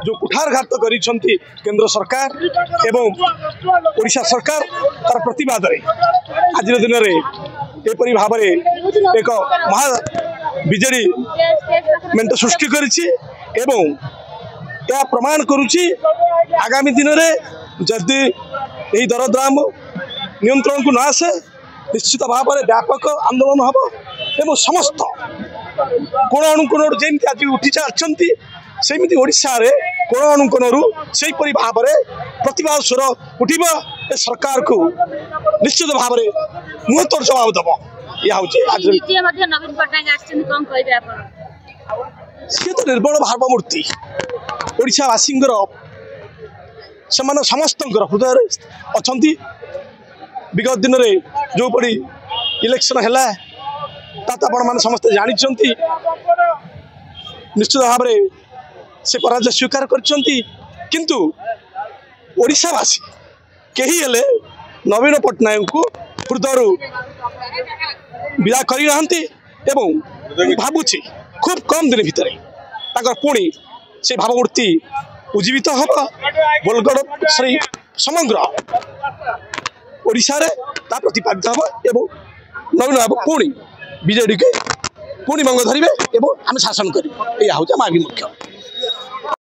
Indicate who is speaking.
Speaker 1: जो कुठारघात कर केंद्र सरकार एवं ओडिशा सरकार तार प्रतिवाद आज दिन में एपरी भाव एक महा विजेडी मेंट सृष्टि करिछि एवं यह प्रमाण करुछि आगामी दिन में जदि यही दरदाम नियंत्रण को न आसे निश्चित भाव में व्यापक आंदोलन हम एवं समस्त कोण अनुकोण जमी आज उठी चलती सेमती ओडिशा रे कोण अनुकोण से भाव में प्रतिवाद स्वर उठिब सरकार को निश्चित भाव में मुहूर्त जवाब दब यह सी तो निर्बल भावमूर्ति ओडिशावासी से समस्त हृदय अच्छा विगत दिन में जो पड़ी इलेक्शन है आपण समस्ते जानी निश्चित भाव में से पराजय स्वीकार किंतु ओडिशावासी कही हेले नवीन पट्टनायक को हृदय विदा कर भावुची खूब कम दिन भितर पुणी से भावमूर्ति उज्जीवित हम बोलगढ़ श्री समग्र ओडिशा रे ता प्रतिपादित हम एवं नवीन बाबू पुणी बीजेडी के पुणी मंग धरवे एवं आम शासन करें यह हूँ आम आभिमुख्य।